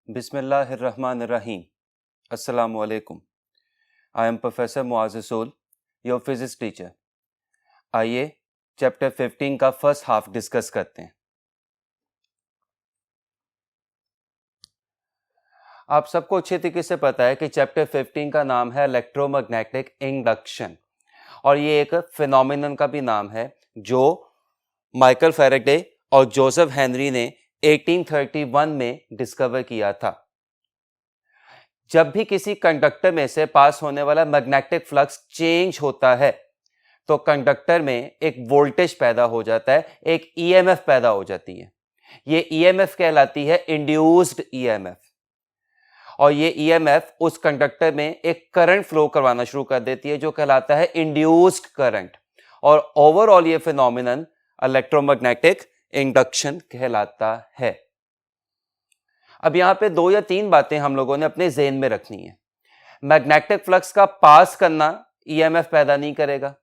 Bismillahirrahmanirrahim. Assalamu alaikum. I am Professor Muaz Rasool, your physics teacher. आइए chapter 15 का first half discuss करते हैं। आप सबको अच्छे तरीके से पता है कि चैप्टर 15 का नाम है इलेक्ट्रोमैग्नेटिक इंडक्शन और ये एक फिनोमिनन का भी नाम है जो माइकल फैराडे और जोसेफ हेनरी ने 1831 में डिस्कवर किया था। जब भी किसी कंडक्टर में से पास होने वाला मैग्नेटिक फ्लक्स चेंज होता है तो कंडक्टर में एक वोल्टेज पैदा हो जाता है, एक ईएमएफ पैदा हो जाती है। ये ईएमएफ कहलाती है इंड्यूस्ड ईएमएफ और ये ईएमएफ उस कंडक्टर में एक करंट फ्लो करवाना शुरू कर देती है जो कहलाता है इंड्यूस्ड करंट और ओवरऑल ये फिनोमिनन इलेक्ट्रोमैग्नेटिक इंडक्शन कहलाता है। अब यहां पे 2 या 3 बातें हम लोगों ने अपने ज़हन में रखनी है। मैग्नेटिक फ्लक्स का पास करना ईएमएफ पैदा नहीं करेगा,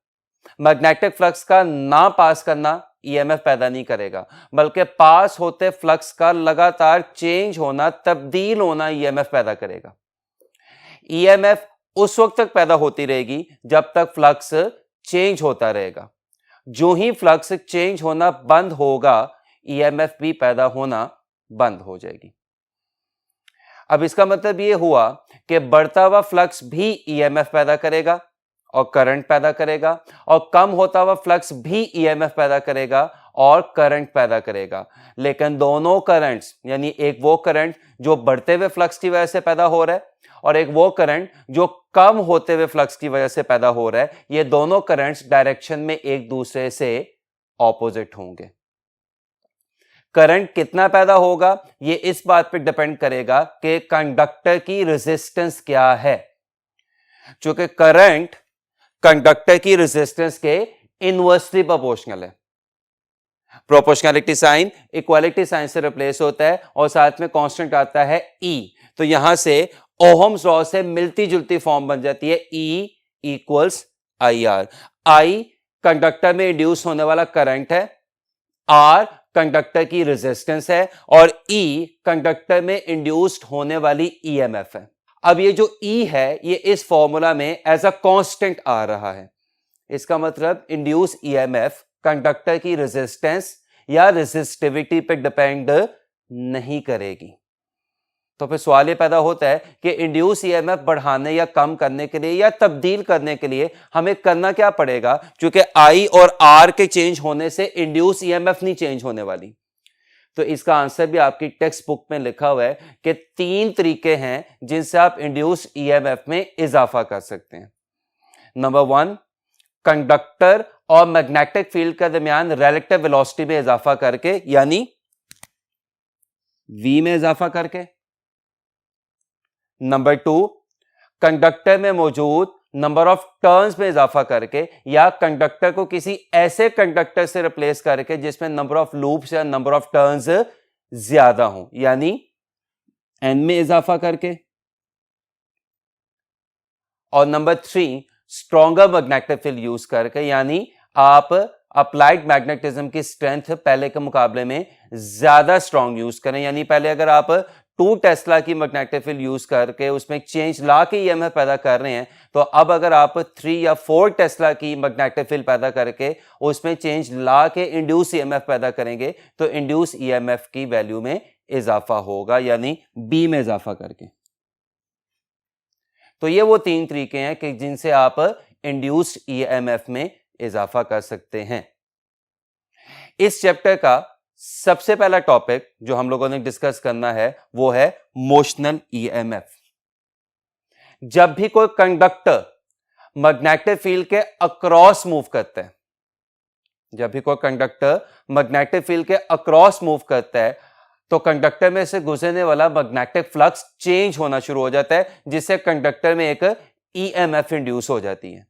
मैग्नेटिक फ्लक्स का ना पास करना ईएमएफ पैदा नहीं करेगा, बल्कि पास होते फ्लक्स का लगातार चेंज होना, तब्दील होना ईएमएफ पैदा करेगा। ईएमएफ उस वक्त तक पैदा होती रहेगी जब तक फ्लक्स चेंज होता रहेगा। जो ही फ्लक्स चेंज होना बंद होगा ईएमएफ भी पैदा होना बंद हो जाएगी। अब इसका मतलब यह हुआ कि बढ़ता हुआ फ्लक्स भी ईएमएफ पैदा करेगा और करंट पैदा करेगा और कम होता हुआ फ्लक्स भी ईएमएफ पैदा करेगा और करंट पैदा करेगा। लेकिन दोनों करंट्स यानी एक वो करंट जो बढ़ते हुए फ्लक्स की वजह से पैदा हो रहा है और एक वो करंट जो कम होते हुए फ्लक्स की वजह से पैदा हो रहा है, ये दोनों करंट्स डायरेक्शन में एक दूसरे से ऑपोजिट होंगे। करंट कितना पैदा होगा ये इस बात पर डिपेंड करेगा कि कंडक्टर की रेजिस्टेंस क्या है। चूंकि करंट कंडक्टर की रेजिस्टेंस के इनवर्सली प्रोपोर्शनल है। प्रोपोर्शनैलिटी साइन इक्वालिटी साइन से रिप्लेस होता है और साथ में कांस्टेंट आता है E। तो यहां से ओहम्स लॉ से मिलती जुलती फॉर्म बन जाती है E equals IR। I conductor में इंड्यूस होने वाला करंट है, R कंडक्टर की रेजिस्टेंस है और E कंडक्टर में इंड्यूस्ड होने वाली EMF है। अब ये जो E है ये इस फॉर्मूला में एज अ कांस्टेंट आ रहा है। इसका मतलब इंड्यूस EMF कंडक्टर की रेजिस्टेंस या रेजिस्टिविटी पे डिपेंड नहीं करेगी। तो फिर सवाल ये पैदा होता है कि इंड्यूस ईएमएफ बढ़ाने या कम करने के लिए या तब्दील करने के लिए हमें करना क्या पड़ेगा, क्योंकि I और R के चेंज होने से इंड्यूस ईएमएफ नहीं चेंज होने वाली। तो इसका आंसर भी आपकी टेक्स्ट बुक में लिखा हुआ है कि 3 तरीके हैं जिनसे आप इंड्यूस ईएमएफ में इजाफा कर सकते हैं। नंबर 1, कंडक्टर और मैग्नेटिक फील्ड के दरमियान रिलेटिव वेलोसिटी में इजाफा करके यानी V में इजाफा करके। नंबर 2, कंडक्टर में मौजूद नंबर ऑफ टर्न्स में इजाफा करके या कंडक्टर को किसी ऐसे कंडक्टर से रिप्लेस करके जिसमें नंबर ऑफ लूप्स या नंबर ऑफ टर्न्स ज्यादा हो यानी N में इजाफा करके। और number 3, stronger magnetic field use करके यानी आप अप्लाइड मैग्नेटिज्म की स्ट्रेंथ पहले के मुकाबले में ज्यादा स्ट्रॉन्ग यूज करें। यानी पहले अगर आप 2 टेस्ला की मैग्नेटिक फील्ड यूज करके उसमें चेंज ला के ईएमएफ पैदा कर रहे हैं, तो अब अगर आप 3 या 4 टेस्ला की मैग्नेटिक फील्ड पैदा करके उसमें चेंज ला के इंड्यूस ईएमएफ पैदा करेंगे तो इंड्यूस ईएमएफ की वैल्यू में इजाफा होगा यानी बी में इजाफा करके। तो ये वो 3 तरीके हैं कि जिनसे आप इंड्यूस्ड ईएमएफ में इजाफा कर सकते हैं। इस चैप्टर का सबसे पहला टॉपिक जो हम लोगों ने डिस्कस करना है वो है मोशनल ईएमएफ। जब भी कोई कंडक्टर मैग्नेटिक फील्ड के अक्रॉस मूव करता है, जब भी कोई कंडक्टर मैग्नेटिक फील्ड के अक्रॉस मूव करता है तो कंडक्टर में से गुजरने वाला मैग्नेटिक फ्लक्स चेंज होना शुरू हो जाता है जिससे कंडक्टर में एक ईएमएफ इंड्यूस हो जाती है।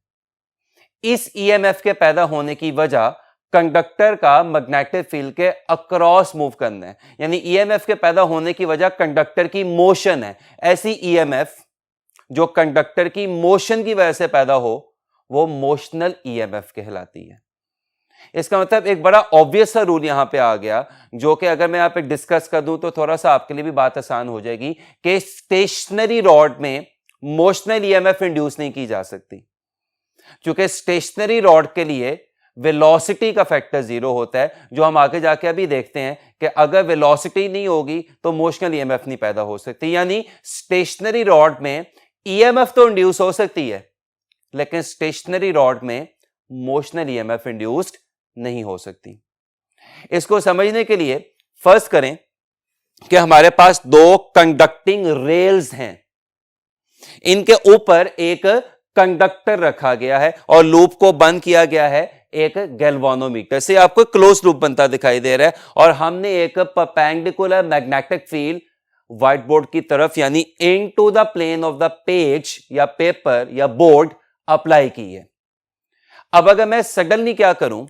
इस ईएमएफ के पैदा होने की वजह कंडक्टर का मैग्नेटिक फील्ड के अक्रॉस मूव करना है यानी ईएमएफ के पैदा होने की वजह कंडक्टर की मोशन है। ऐसी ईएमएफ जो कंडक्टर की मोशन की वजह से पैदा हो वो मोशनल ईएमएफ कहलाती है। इसका मतलब एक बड़ा ऑब्वियस सा रूल यहां पे आ गया, जो कि अगर मैं यहां पे डिस्कस कर दूं तो थोड़ा सा आपके लिए भी बात आसान हो जाएगी कि स्टेशनरी रॉड में मोशनल ईएमएफ इंड्यूस नहीं की जा सकती, क्योंकि स्टेशनरी रॉड के लिए वेलोसिटी का फैक्टर 0 होता है, जो हम आगे जाके अभी देखते हैं कि अगर वेलोसिटी नहीं होगी तो मोशनल ईएमएफ नहीं पैदा हो सकती। यानी स्टेशनरी रॉड में ईएमएफ तो इंड्यूस हो सकती है, लेकिन स्टेशनरी रॉड में मोशनल ईएमएफ इंड्यूस्ड नहीं हो सकती। इसको समझने के लिए फर्स्ट करें कि हमारे पास दो कंडक्टिंग रेल्स हैं, इनके ऊपर एक कंडक्टर रखा गया है और लूप को बंद किया गया है एक गैल्वानोमीटर से। आपको क्लोज लूप बनता दिखाई दे रहा है और हमने एक perpendicular magnetic field white board की तरफ यानी into the plane of the page या पेपर या बोर्ड अप्लाई की है। अब अगर मैं सडनली क्या करूं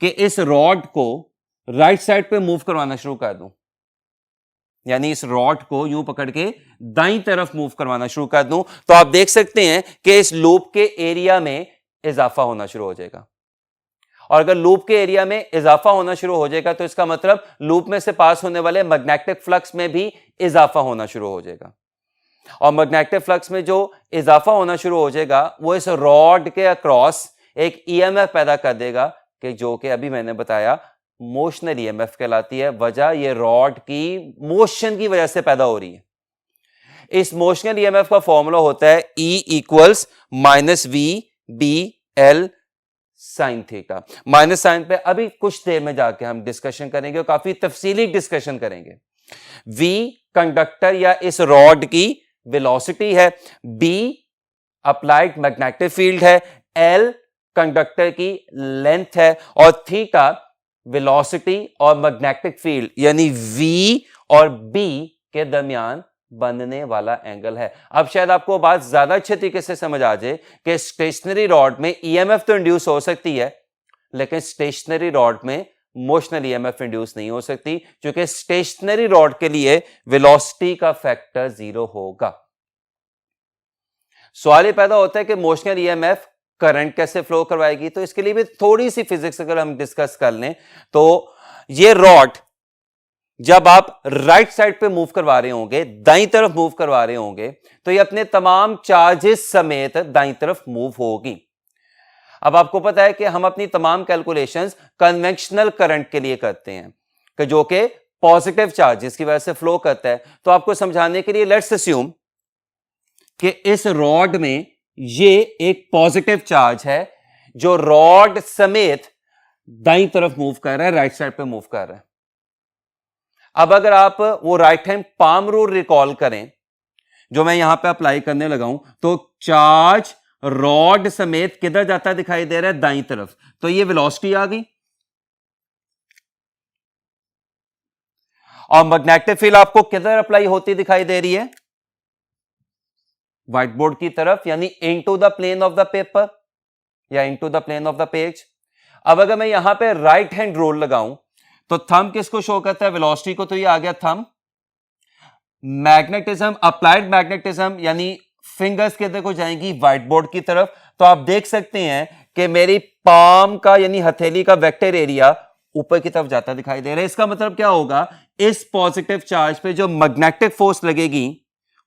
कि इस रॉड को राइट साइड पे मूव करवाना शुरू कर दूं, यानी इस रॉड को यूं पकड़ के दाईं तरफ मूव करवाना शुरू कर दूं, तो आप देख सकते हैं कि इस लूप के एरिया में इजाफा होना शुरू हो जाएगा। और अगर लूप के एरिया में इजाफा होना शुरू हो जाएगा तो इसका मतलब लूप में से पास होने वाले मैग्नेटिक फ्लक्स में भी इजाफा होना शुरू हो जाएगा। और मैग्नेटिक फ्लक्स में जो इजाफा होना शुरू हो जाएगा वो इस रॉड के अक्रॉस एक ईएमएफ पैदा कर देगा, कि जो कि अभी मैंने बताया मोशनल ईएमएफ कहलाती है। वजह ये रॉड की मोशन की वजह से पैदा हो रही है। इस मोशनल ईएमएफ का फॉर्मूला होता है E equals minus V B L sine theta. Minus sine पे अभी कुछ देर में जाके हम डिस्कशन करेंगे और काफी तफसीली डिस्कशन करेंगे। V कंडक्टर या इस रॉड की वेलोसिटी है, B अप्लाइड मैग्नेटिक फील्ड है, L कंडक्टर की लेंथ है और थीटा वेलोसिटी और मैग्नेटिक फील्ड यानी V और B के दरमियान बनने वाला एंगल है। अब शायद आपको बात ज्यादा अच्छे तरीके से समझ आ जाए कि स्टेशनरी रॉड में ईएमएफ तो इंड्यूस हो सकती है, लेकिन स्टेशनरी रॉड में मोशनल ईएमएफ इंड्यूस नहीं हो सकती, क्योंकि स्टेशनरी रॉड के लिए वेलोसिटी का फैक्टर 0 होगा। सवाल ये पैदा होता है कि मोशनल ईएमएफ करंट कैसे फ्लो करवाएगी, तो इसके लिए भी थोड़ी सी फिजिक्स अगर हम डिस्कस कर लें तो ये रॉड जब आप राइट साइड पे मूव करवा रहे होंगे, दाईं तरफ मूव करवा रहे होंगे, तो ये अपने तमाम चार्जेस समेत दाईं तरफ मूव होगी। अब आपको पता है कि हम अपनी तमाम कैलकुलेशंस कन्वेंशनल करंट के लिए करते हैं, कि जो कि पॉजिटिव चार्जेस की वजह से फ्लो करता है। तो आपको समझाने के लिए लेट्स अस्यूम कि इस रॉड में ये एक पॉजिटिव चार्ज है जो रॉड समेत दाईं तरफ मूव कर रहा है, राइट साइड पे मूव कर रहा है। अब अगर आप वो right hand palm rule recall करें जो मैं यहां पे अप्लाई करने लगा हूं, तो चार्ज रॉड समेत किधर जाता दिखाई दे रहा है, दाईं तरफ। तो ये वेलोसिटी आ गई और मैग्नेटिक फील्ड आपको किधर अप्लाई होती दिखाई दे रही है, व्हाइट बोर्ड की तरफ, यानी into the plane of the paper या into the plane of the page. अब अगर मैं यहां पे राइट हैंड रूल लगाऊं तो थंब किसको शो करता है, वेलोसिटी को। तो ये आ गया थंब। मैग्नेटिज्म, अप्लाइड मैग्नेटिज्म यानी फिंगर्स किधर को जाएंगी, व्हाइट बोर्ड की तरफ। तो आप देख सकते हैं कि मेरी पाम का यानी हथेली का वेक्टर एरिया ऊपर की तरफ जाता दिखाई दे रहा है। इसका मतलब क्या होगा, इस पॉजिटिव चार्ज पे जो मैग्नेटिक फोर्स लगेगी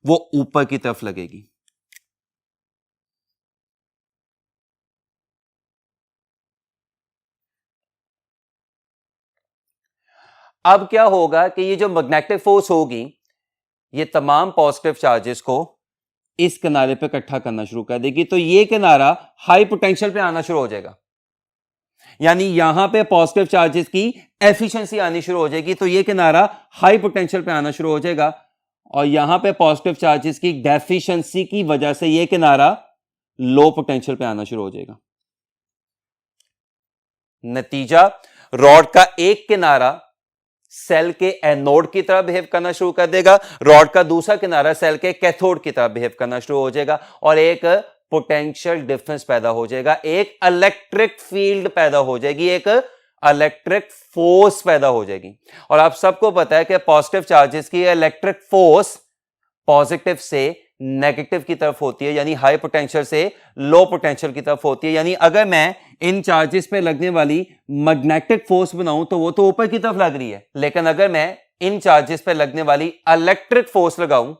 वो ऊपर की तरफ लगेगी। अब क्या होगा कि ये जो मैग्नेटिक फोर्स होगी ये तमाम पॉजिटिव चार्जेस को इस किनारे पे इकट्ठा करना शुरू कर देगी। तो ये किनारा हाई पोटेंशियल पे आना शुरू हो जाएगा, यानी यहां पे पॉजिटिव चार्जेस की एफिशिएंसी आनी शुरू हो जाएगी। तो ये किनारा हाई पोटेंशियल पे आना शुरू हो जाएगा और यहां पे पॉजिटिव चार्जेस की डेफिशिएंसी की वजह से ये किनारा लो पोटेंशियल पे आना शुरू हो जाएगा। नतीजा, रॉड का एक किनारा सेल के एनोड की तरह बिहेव करना शुरू कर देगा, रॉड का दूसरा किनारा सेल के कैथोड की तरह बिहेव करना शुरू हो जाएगा और एक पोटेंशियल डिफरेंस पैदा हो जाएगा, एक इलेक्ट्रिक फील्ड पैदा हो जाएगी, एक इलेक्ट्रिक फोर्स पैदा हो जाएगी। और आप सबको पता है कि पॉजिटिव चार्जेस की इलेक्ट्रिक फोर्स पॉजिटिव से नेगेटिव की तरफ होती है, यानी हाई पोटेंशियल से लो पोटेंशियल की तरफ होती है। यानी अगर मैं इन चार्जेस पे लगने वाली मैग्नेटिक फोर्स बनाऊं तो वो तो ऊपर की तरफ लग रही है, लेकिन अगर मैं इन चार्जेस पे लगने वाली इलेक्ट्रिक फोर्स लगाऊं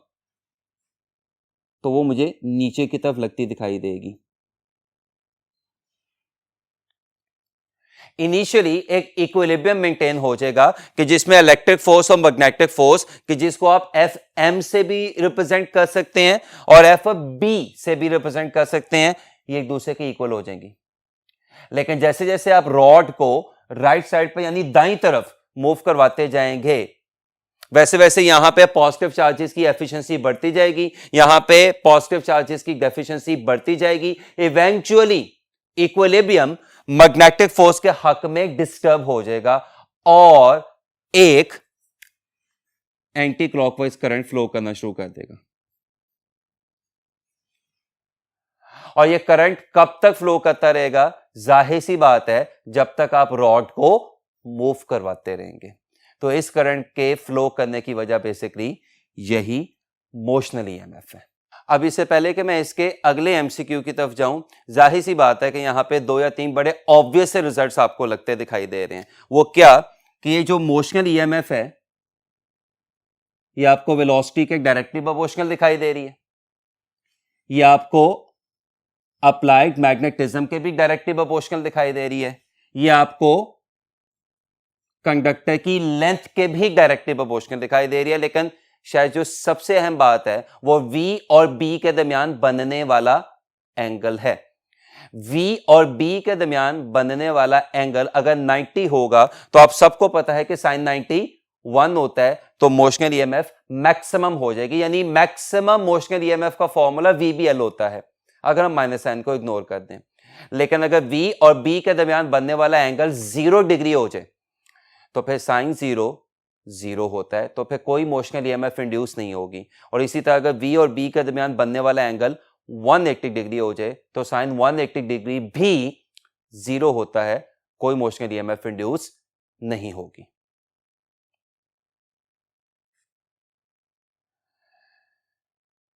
तो वो मुझे नीचे की तरफ लगती दिखाई देगी। इनिशियली एक इक्विलिब्रियम मेंटेन हो जाएगा कि जिसमें इलेक्ट्रिक फोर्स और मैग्नेटिक फोर्स कि जिसको आप एफ एम से भी रिप्रेजेंट कर सकते हैं और एफ बी से भी रिप्रेजेंट कर सकते हैं, ये एक दूसरे के इक्वल हो जाएंगी। लेकिन जैसे जैसे आप रॉड को राइट साइड पर यानी दाईं तरफ मूव करवाते जाएंगे, वैसे वैसे यहां पे पॉजिटिव चार्जेस की एफिशिएंसी बढ़ती जाएगी, यहां पे पॉजिटिव चार्जेस की डेफिशिएंसी बढ़ती जाएगी। इवेंचुअली इक्विलिब्रियम मैग्नेटिक फोर्स के हक में डिस्टर्ब हो जाएगा और एक एंटी क्लॉकवाइज करंट फ्लो करना शुरू कर देगा। और ये करंट कब तक फ्लो करता रहेगा? जाहिर सी बात है, जब तक आप रॉड को मूव करवाते रहेंगे। तो इस करंट के फ्लो करने की वजह बेसिकली यही मोशनल ईएमएफ है। अब इससे पहले कि मैं इसके अगले एमसीक्यू की तरफ जाऊं, जाहिर सी बात है कि यहां पे 2 या 3 बड़े ऑब्वियस से रिजल्ट्स आपको लगते दिखाई दे रहे हैं। वो क्या कि ये जो मोशनल ईएमएफ है ये आपको वेलोसिटी के डायरेक्टली प्रोपोर्शनल दिखाई दे रही है, ये आपको अप्लाइड मैग्नेटिज्म के भी डायरेक्टली प्रोपोर्शनल दिखाई दे रही है, ये आपको कंडक्टर की लेंथ के भी डायरेक्टली प्रोपोर्शनल दिखाई दे रही है। लेकिन शायद जो सबसे अहम बात है वो V और B के दरमियान बनने वाला एंगल है। V और B के दरमियान बनने वाला एंगल अगर 90 होगा तो आप सबको पता है कि sin 90 1 होता है, तो मोशनल ईएमएफ मैक्सिमम हो जाएगी। यानी मैक्सिमम मोशनल ईएमएफ का फॉर्मूला VBL होता है अगर हम माइनस साइन को इग्नोर कर दें। लेकिन अगर V और B के दरमियान बनने वाला एंगल 0 डिग्री हो जाए तो फिर साइन 0 होता है, तो फिर कोई मोशनल ईएमएफ इंड्यूस नहीं होगी। और इसी तरह अगर V और B के दरमियान बनने वाला एंगल 180 डिग्री हो जाए तो साइन 180 डिग्री भी 0 होता है, कोई मोशनल ईएमएफ इंड्यूस नहीं होगी।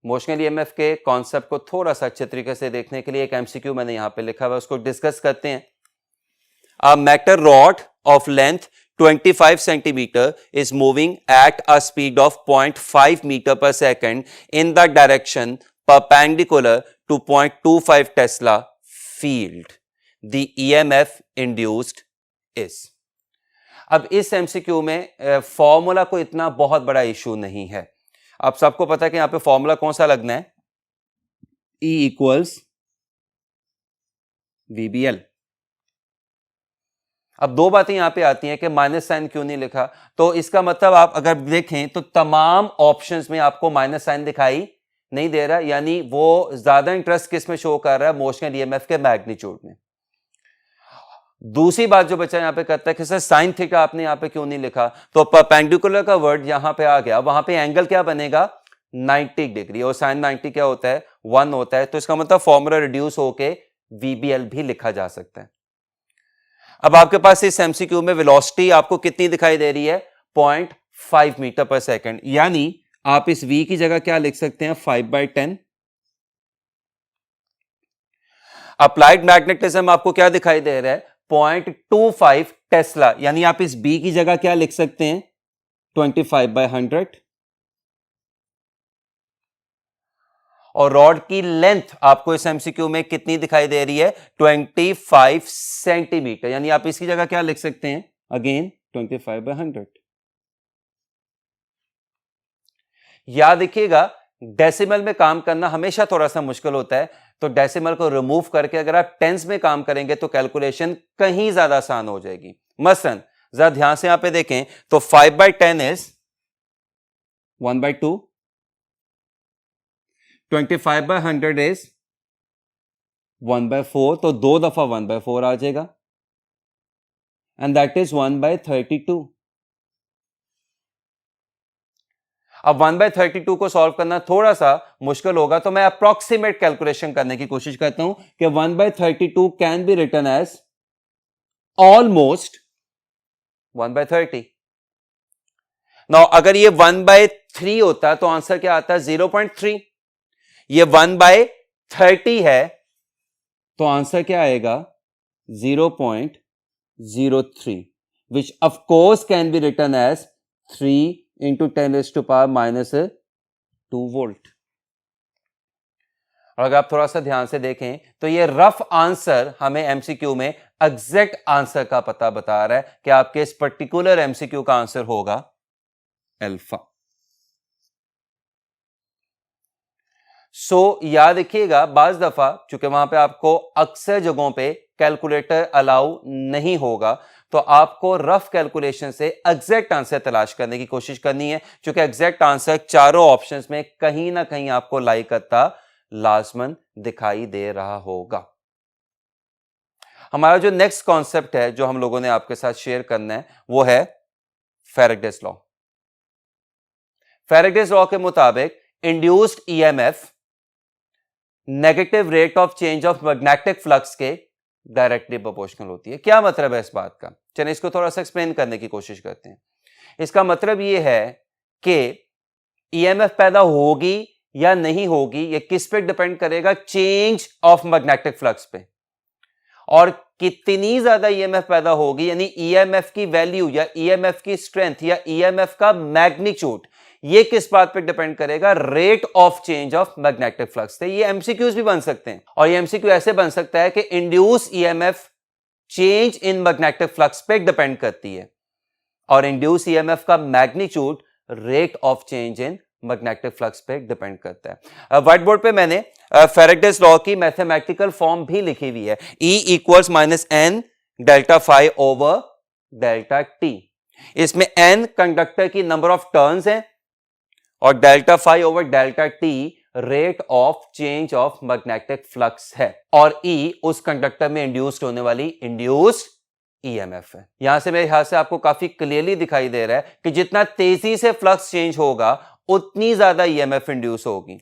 मोशनल ईएमएफ के कॉन्सेप्ट को थोड़ा सा अच्छे तरीके से देखने के लिए एक एमसीक्यू मैंने यहां पे लिखा हुआ है, उसको डिस्कस करते हैं। A metal rod of length 25 centimeter is moving at a speed of 0.5 meter per second in the direction perpendicular to 0.25 Tesla field. The EMF induced is. अब इस एमसीक्यू में फॉर्मूला को इतना बहुत बड़ा इशू नहीं है। आप सबको पता है कि यहां पे फॉर्मूला कौन सा लगना है? E equals VBL। अब 2 बातें यहां पे आती हैं कि माइनस साइन क्यों नहीं लिखा, तो इसका मतलब आप अगर देखें तो तमाम ऑप्शंस में आपको माइनस साइन दिखाई नहीं दे रहा, यानी वो ज्यादा इंटरेस्ट किस में शो कर रहा है? मोशनल ईएमएफ के मैग्नीट्यूड में। दूसरी बात जो बच्चा यहां पे करता है कि सर साइन थीटा आपने यहां पे क्यों नहीं लिखा, तो परपेंडिकुलर का वर्ड यहां पे आ गया, वहां पे एंगल क्या बनेगा? 90 डिग्री, और साइन 90 क्या होता है? 1 होता है। तो इसका मतलब फॉर्मूला रिड्यूस होके VBL भी लिखा जा सकता है। अब आपके पास इस एमसीक्यू में वेलोसिटी आपको कितनी दिखाई दे रही है? 0.5 मीटर पर सेकंड, यानी आप इस V की जगह क्या लिख सकते हैं? 5/10। अप्लाइड मैग्नेटिज्म आपको क्या दिखाई दे रहा है? 0.25 टेस्ला, यानी आप इस B की जगह क्या लिख सकते हैं? 25/100। और रॉड की लेंथ आपको इस एमसीक्यू में कितनी दिखाई दे रही है? 25 सेंटीमीटर, यानी आप इसकी जगह क्या लिख सकते हैं? अगेन 25/100। याद रखिएगा डेसिमल में काम करना हमेशा थोड़ा सा मुश्किल होता है, तो डेसिमल को रिमूव करके अगर आप टेंस में काम करेंगे तो कैलकुलेशन कहीं ज्यादा आसान हो जाएगी। मसलन जरा ध्यान से यहां पे देखें तो 5/10 इज 1/2, 25/100 इज 1/4, तो 2 दफा 1/4 आ जाएगा, एंड दैट इज 1/32। अब 1/32 को सॉल्व करना थोड़ा सा मुश्किल होगा, तो मैं अप्रोक्सीमेट कैलकुलेशन करने की कोशिश करता हूं कि 1/32 can be written as almost 1/30। Now अगर ये 1/3 होता तो आंसर क्या आता है? 0.3। ये 1/30 है, तो आंसर क्या आएगा 0.03, which of course can be written as 3 into 10 raised to power minus 2 volt. और अगर आप थोड़ा सा ध्यान से देखें तो ये रफ आंसर हमें एमसीक्यू में एग्जैक्ट आंसर का पता बता रहा है कि आपके इस पर्टिकुलर एमसीक्यू का आंसर होगा अल्फा। याद रखिएगा, बाज दफा चूंकि वहां पे आपको अक्सर जगहों पे कैलकुलेटर अलाउ नहीं होगा, तो आपको रफ कैलकुलेशन से एग्जैक्ट आंसर तलाश करने की कोशिश करनी है, क्योंकि एग्जैक्ट आंसर चारों ऑप्शंस में कहीं ना कहीं आपको लाई करता लाजमन दिखाई दे रहा होगा। हमारा जो नेक्स्ट कॉन्सेप्ट है जो हम लोगों ने आपके साथ शेयर करना है वो है फैराडेस लॉ। फैराडेस लॉ के मुताबिक induced EMF negative rate of change of magnetic flux के डायरेक्टली प्रोपोर्शनल होती है। क्या मतलब है इस बात का, चलिए इसको थोड़ा सा एक्सप्लेन करने की कोशिश करते हैं। इसका मतलब यह है कि ईएमएफ पैदा होगी या नहीं होगी, ये किस पे डिपेंड करेगा, चेंज ऑफ मैग्नेटिक फ्लक्स पे। और कितनी ज्यादा ईएमएफ पैदा होगी, यानी ईएमएफ की वैल्यू या ईएमएफ की स्ट्रेंथ या ईएमएफ का मैग्नीट्यूड, ये किस बात पे डिपेंड करेगा, rate of change of magnetic flux से। ये एमसीक्यूज भी बन सकते हैं, और ये एमसीक्यू ऐसे बन सकता है कि induce EMF change in magnetic flux पे डिपेंड करती है, और इंड्यूस ईएमएफ का magnitude rate of change in magnetic flux पे डिपेंड करता है। व्हाइट बोर्ड पे मैंने फैराडेस लॉ की मैथमेटिकल फॉर्म भी लिखी हुई है, E equals -n delta phi over delta T. इसमें n कंडक्टर की नंबर ऑफ टर्न्स हैं और delta phi over delta T rate of change of magnetic flux है, और E उस कंडक्टर में इंड्यूस्ड होने वाली इंड्यूस्ड ईएमएफ है। यहां से मेरे ख्याल से आपको काफी क्लियरली दिखाई दे रहा है कि जितना तेजी से फ्लक्स चेंज होगा उतनी ज्यादा ईएमएफ इंड्यूस होगी,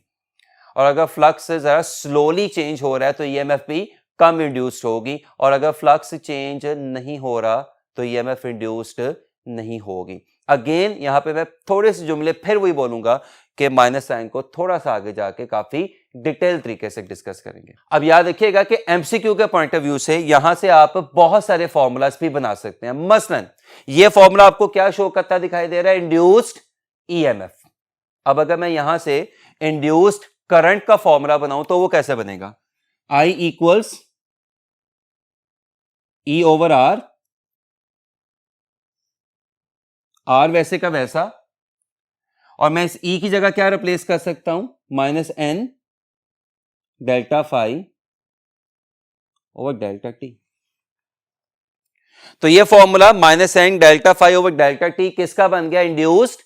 और अगर फ्लक्स जरा स्लोली चेंज हो रहा है तो ईएमएफ भी कम इंड्यूस्ड होगी, और अगर फ्लक्स चेंज नहीं हो रहा तो ईएमएफ इंड्यूस्ड नहीं होगी। अगेन यहां पे मैं थोड़े से जुमले फिर वही बोलूंगा कि माइनस साइन को थोड़ा सा आगे जाके काफी डिटेल तरीके से डिस्कस करेंगे। अब याद रखिएगा कि एमसीक्यू के पॉइंट ऑफ व्यू से यहां से आप बहुत सारे फॉर्मूलाज भी बना सकते हैं। मसलन ये फॉर्मूला आपको क्या शो करता दिखाई दे रहा है, इंड्यूस्ड ईएमएफ। अब अगर मैं यहां से इंड्यूस्ड करंट का फॉर्मूला बनाऊं तो वो कैसे बनेगा, I equals E over R, R वैसे का वैसा, और मैं इस E की जगह क्या रिप्लेस कर सकता हूं, -n delta phi over delta T. तो ये formula -n delta phi over delta T किसका बन गया, इंड्यूस्ड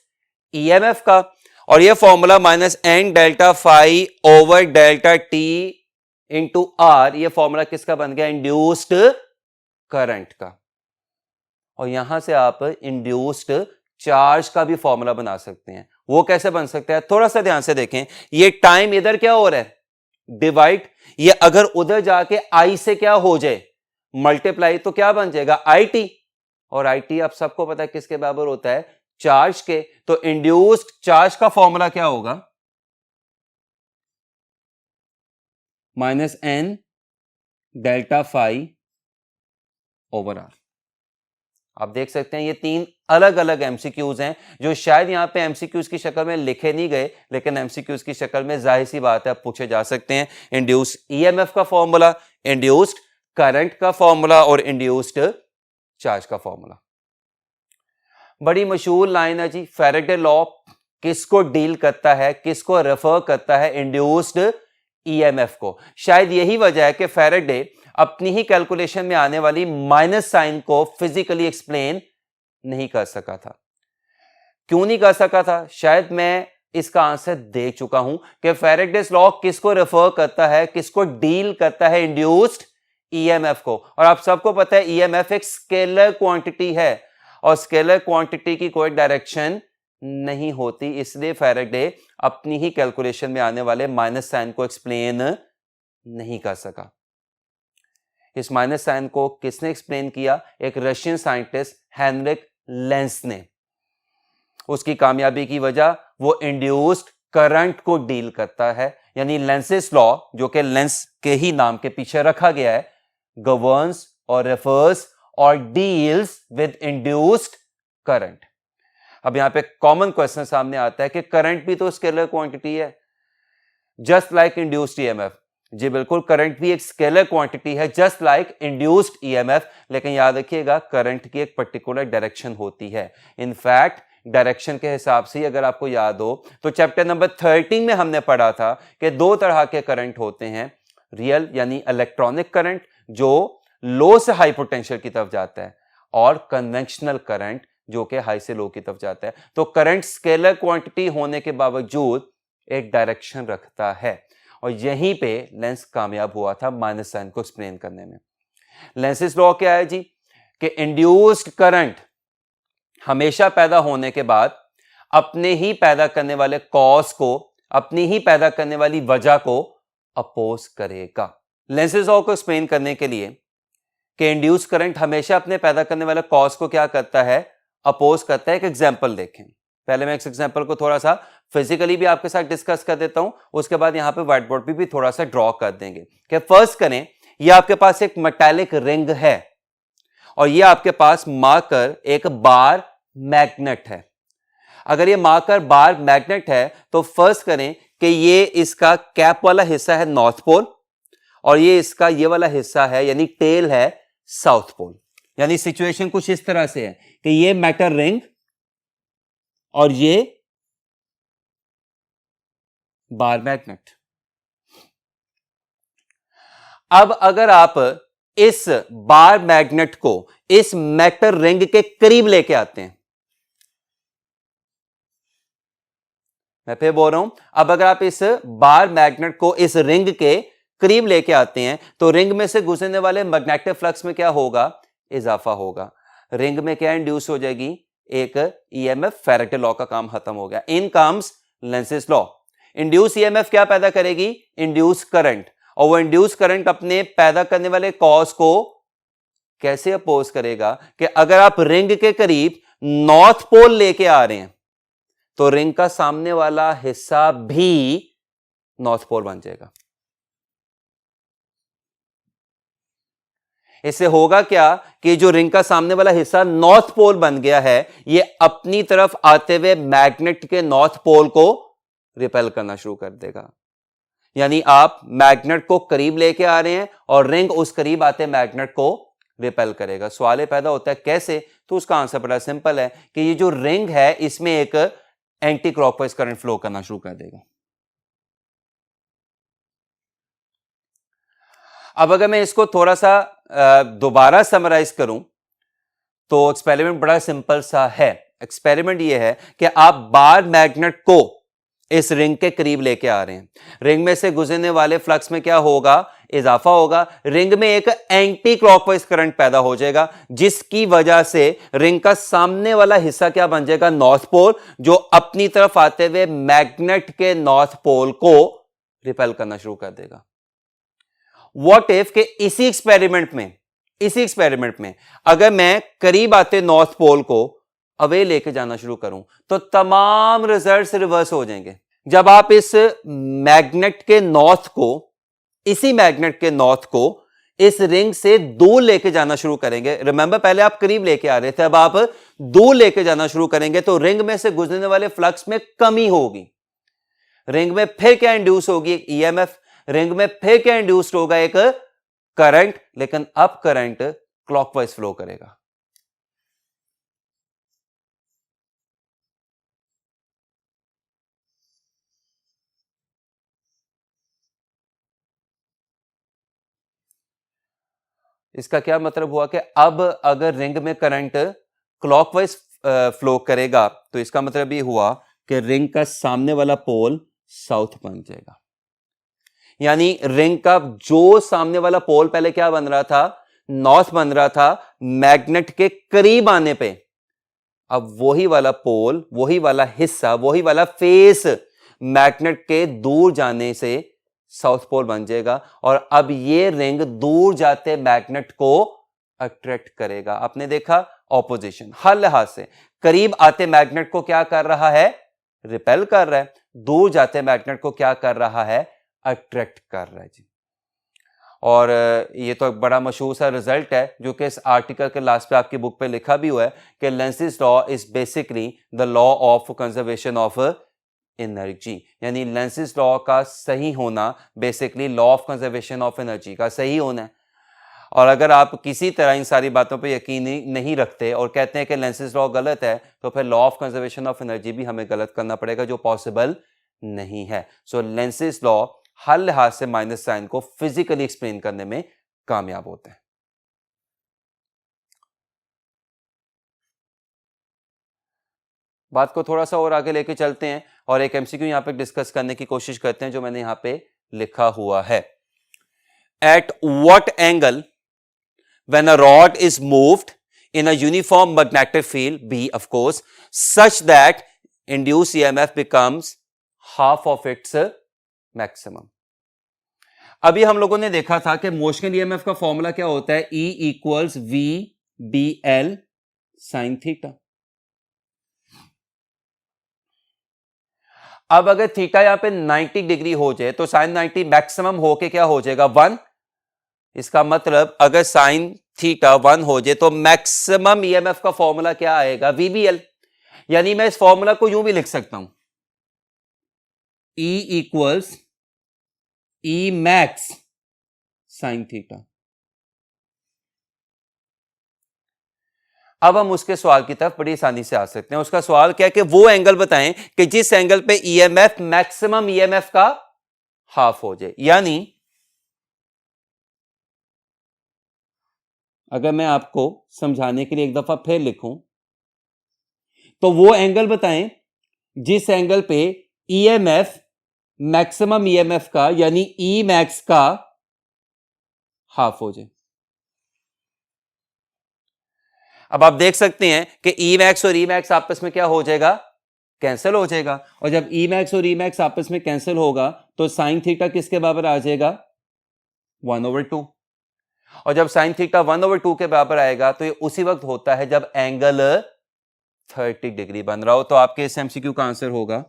ईएमएफ का, और ये formula -n delta phi over delta T into R, ये फॉर्मूला किसका बन गया, इंड्यूस्ड करंट का। और यहां से आप इंड्यूस्ड चार्ज का भी फॉर्मूला बना सकते हैं। वो कैसे बन सकता है, थोड़ा सा ध्यान से देखें। ये टाइम इधर क्या हो रहा है, डिवाइड, ये अगर उधर जाके आई से क्या हो जाए, मल्टीप्लाई, तो क्या बन जाएगा, IT, और IT आप सबको पता है किसके बराबर होता है, चार्ज के। तो इंड्यूस्ड चार्ज का फॉर्मूला क्या होगा, -n delta phi over R. आप देख सकते हैं ये तीन अलग अलग एमसीक्यूज हैं जो शायद यहां पे एमसीक्यूज की शक्ल में लिखे नहीं गए, लेकिन एमसीक्यूज की शक्ल में जाहिर सी बात है पूछे जा सकते हैं। इंड्यूस्ड ईएमएफ का फॉर्मूला, इंड्यूस्ड करंट का फॉर्मूला और इंड्यूस्ड चार्ज का फॉर्मूला। बड़ी मशहूर लाइन है जी, फैराडे लॉ किसको डील करता है, किसको रेफर करता है, इंड्यूस्ड ईएमएफ को। शायद यही वजह है कि फैराडे अपनी ही कैलकुलेशन में आने वाली माइनस साइन को फिजिकली एक्सप्लेन नहीं कर सका था। क्यों नहीं कर सका था, शायद मैं इसका आंसर दे चुका हूं कि फैराडेस लॉ किसको रेफर करता है, किसको डील करता है, इंड्यूस्ड ईएमएफ को। और आप सबको पता है ईएमएफ एक स्केलर क्वांटिटी है और स्केलर क्वांटिटी की कोई डायरेक्शन नहीं होती, इसलिए फैराडे अपनी ही कैलकुलेशन में आने वाले माइनस साइन को एक्सप्लेन नहीं कर सका। इस माइनस साइन को किसने एक्सप्लेन किया, एक रशियन साइंटिस्ट हेनरिक लेंस ने। उसकी कामयाबी की वजह वो इंड्यूस्ड करंट को डील करता है, यानी लेंसेस लॉ, जो कि लेंस के ही नाम के पीछे रखा गया है, गवर्न्स और रेफर्स और डील्स विद इंड्यूस्ड करंट। अब यहां पे कॉमन क्वेश्चन सामने आता है कि करंट भी तो स्केलर क्वांटिटी है, जस्ट लाइक इंड्यूस्ड ईएमएफ। जी बिल्कुल, करंट भी एक स्केलर क्वांटिटी है जस्ट लाइक इंड्यूस्ड ईएमएफ, लेकिन याद रखिएगा करंट की एक पर्टिकुलर डायरेक्शन होती है। इनफैक्ट डायरेक्शन के हिसाब से अगर आपको याद हो तो चैप्टर नंबर 13 में हमने पढ़ा था कि दो तरह के करंट होते हैं, रियल यानी इलेक्ट्रॉनिक करंट जो लो से हाई पोटेंशियल की तरफ जाता है, और कन्वेंशनल करंट जो कि हाई से लो की तरफ जाता है। तो करंट स्केलर क्वांटिटी होने के बावजूद एक डायरेक्शन रखता है, और यहीं पे लेंस कामयाब हुआ था माइनस साइन को एक्सप्लेन करने में। लेंसेस लॉ क्या है जी, कि इंड्यूस्ड करंट हमेशा पैदा होने के बाद अपने ही पैदा करने वाले कॉज को, अपनी ही पैदा करने वाली वजह को अपोज करेगा। लेंसेस लॉ को एक्सप्लेन करने के लिए कि इंड्यूस करंट हमेशा अपने पैदा करने वाले कॉज को क्या करता है, अपोज करता है। एक एग्जांपल देखें, पहले मैं इस एग्जांपल को थोड़ा सा फिजिकली भी आपके साथ डिस्कस कर देता हूं, उसके बाद यहां पे व्हाइट बोर्ड पे भी थोड़ा सा ड्रॉ कर देंगे। कि फर्स्ट करें, ये आपके पास एक मेटालिक रिंग है और ये आपके पास मार्कर एक बार मैग्नेट है। अगर ये मार्कर बार मैग्नेट है तो फर्स्ट करें कि ये इसका कैप वाला हिस्सा है नॉर्थ पोल, और ये वाला हिस्सा है यानी टेल है साउथ पोल। यानी सिचुएशन कुछ इस तरह से है कि ये मेटल रिंग और ये बार मैग्नेट। अब अगर आप इस बार मैग्नेट को इस मेटल रिंग के करीब लेके आते हैं, मैं फिर बोल रहा हूं, अब अगर आप इस बार मैग्नेट को इस रिंग के करीब लेके आते हैं तो रिंग में से गुजरने वाले मैग्नेटिक फ्लक्स में क्या होगा, इजाफा होगा। रिंग में क्या इंड्यूस हो जाएगी, एक ईएमएफ। फैराडे लॉ का काम खत्म हो गया। In comes lenses law. Induce EMF क्या पैदा करेगी, इंड्यूस करंट, और वो इंड्यूस करंट अपने पैदा करने वाले कॉज को कैसे अपोज करेगा कि अगर आप रिंग के करीब नॉर्थ पोल लेके आ रहे हैं तो रिंग का सामने वाला हिस्सा भी नॉर्थ पोल बन जाएगा। इससे होगा क्या कि जो रिंग का सामने वाला हिस्सा नॉर्थ पोल बन गया है, ये अपनी तरफ आते हुए मैग्नेट के नॉर्थ पोल को रिपेल करना शुरू कर देगा। यानी आप मैग्नेट को करीब लेके आ रहे हैं और रिंग उस करीब आते मैग्नेट को रिपेल करेगा। सवाल पैदा होता है कैसे, तो उसका आंसर बड़ा सिंपल है कि ये जो रिंग है इसमें एक एंटी क्लॉकवाइज करंट फ्लो करना शुरू कर देगा। अब अगर मैं इसको थोड़ा सा दोबारा समराइज करूं तो एक्सपेरिमेंट बड़ा सिंपल सा है। एक्सपेरिमेंट ये है कि आप बार मैग्नेट को इस रिंग के करीब लेके आ रहे हैं, रिंग में से गुजरने वाले फ्लक्स में क्या होगा, इजाफा होगा। रिंग में एक एंटी क्लॉकवाइज करंट पैदा हो जाएगा जिसकी वजह से रिंग का सामने वाला हिस्सा क्या बन जाएगा, नॉर्थ पोल, जो अपनी तरफ आते हुए मैग्नेट के नॉर्थ पोल को रिपेल करना शुरू कर देगा। व्हाट इफ के इसी एक्सपेरिमेंट में अगर मैं करीब आते नॉर्थ पोल को अवे लेके जाना शुरू करूं तो तमाम रिजल्ट्स रिवर्स हो जाएंगे। जब आप इस मैग्नेट के नॉर्थ को, इसी मैग्नेट के नॉर्थ को इस रिंग से दूर लेके जाना शुरू करेंगे, रिमेंबर पहले आप करीब लेके आ रहे थे, अब आप दूर लेके जाना शुरू करेंगे तो रिंग में से गुजरने वाले फ्लक्स में कमी होगी। रिंग में फिर क्या इंड्यूस होगी, एक ईएमएफ। रिंग में फिर क्या इंड्यूस्ड होगा, एक करंट, लेकिन अब करंट क्लॉकवाइज फ्लो करेगा। इसका क्या मतलब हुआ कि अब अगर रिंग में करंट क्लॉकवाइज फ्लो करेगा तो इसका मतलब ये हुआ कि रिंग का सामने वाला पोल साउथ बन जाएगा। यानी रिंग का जो सामने वाला पोल पहले क्या बन रहा था, नॉर्थ बन रहा था, मैग्नेट के करीब आने पे अब वही वाला पोल, वही वाला हिस्सा, वही वाला फेस मैग्नेट के दूर जाने से साउथ पोल बन जाएगा, और अब ये रिंग दूर जाते मैग्नेट को अट्रैक्ट करेगा। आपने देखा ऑपोजिशन हर लिहाज से, करीब आते मैग्नेट को क्या कर रहा है, रिपेल कर रहा है, दूर जाते मैग्नेट को क्या कर रहा है, अट्रैक्ट कर रहा है जी। और ये तो एक बड़ा मशहूर सा रिजल्ट है जो कि इस आर्टिकल के लास्ट पे आपकी बुक पे लिखा भी हुआ है कि Lenz's law is basically the law of conservation of energy, यानी लेंज़िस लॉ का सही होना basically law of conservation of energy का सही होना है। और अगर आप किसी तरह इन सारी बातों पे यकीन नहीं रखते और कहते हैं कि लेंज़िस लॉ गलत है, तो फिर law of conservation of energy भी हमें गलत करना पड़ेगा, जो पॉसिबल नहीं है। सो लेंज़िस लॉ हर लिहाज से माइनस साइन को फिजिकली एक्सप्लेन करने में कामयाब होते हैं। बात को थोड़ा सा और आगे लेके चलते हैं और एक एमसीक्यू यहां पे डिस्कस करने की कोशिश करते हैं जो मैंने यहां पे लिखा हुआ है। At what angle when a rod is moved in a uniform magnetic field, B of course, such that induced EMF becomes half of its maximum. अभी हम लोगों ने देखा था कि मोशनल ईएमएफ का फॉर्मूला क्या होता है, E equals V B L sine theta. अब अगर थीटा यहां पे 90 डिग्री हो जाए तो साइन 90 मैक्सिमम होके क्या हो जाएगा 1। इसका मतलब अगर साइन थीटा 1 हो जाए तो मैक्सिमम ईएमएफ का फॉर्मूला क्या आएगा, वीबीएल। यानी मैं इस फॉर्मूला को यूं भी लिख सकता हूं, E equals E max sine theta. अब हम उसके सवाल की तरफ बड़ी आसानी से आ सकते हैं। उसका सवाल क्या है कि वो एंगल बताएं कि जिस एंगल पे ईएमएफ मैक्सिमम ईएमएफ का हाफ हो जाए। यानी अगर मैं आपको समझाने के लिए एक दफा फिर लिखूं तो वो एंगल बताएं जिस एंगल पे ईएमएफ मैक्सिमम ईएमएफ का यानी ई मैक्स का हाफ हो जाए। अब आप देख सकते हैं कि ई मैक्स और ई मैक्स आपस में क्या हो जाएगा, कैंसिल हो जाएगा। और जब ई मैक्स और ई मैक्स आपस में कैंसिल होगा तो साइन थीटा किसके बराबर आ जाएगा, 1/2। और जब साइन थीटा 1/2 के बराबर आएगा तो ये उसी वक्त होता है जब एंगल 30 डिग्री बन रहा हो। तो आपके इस एमसीक्यू का आंसर होगा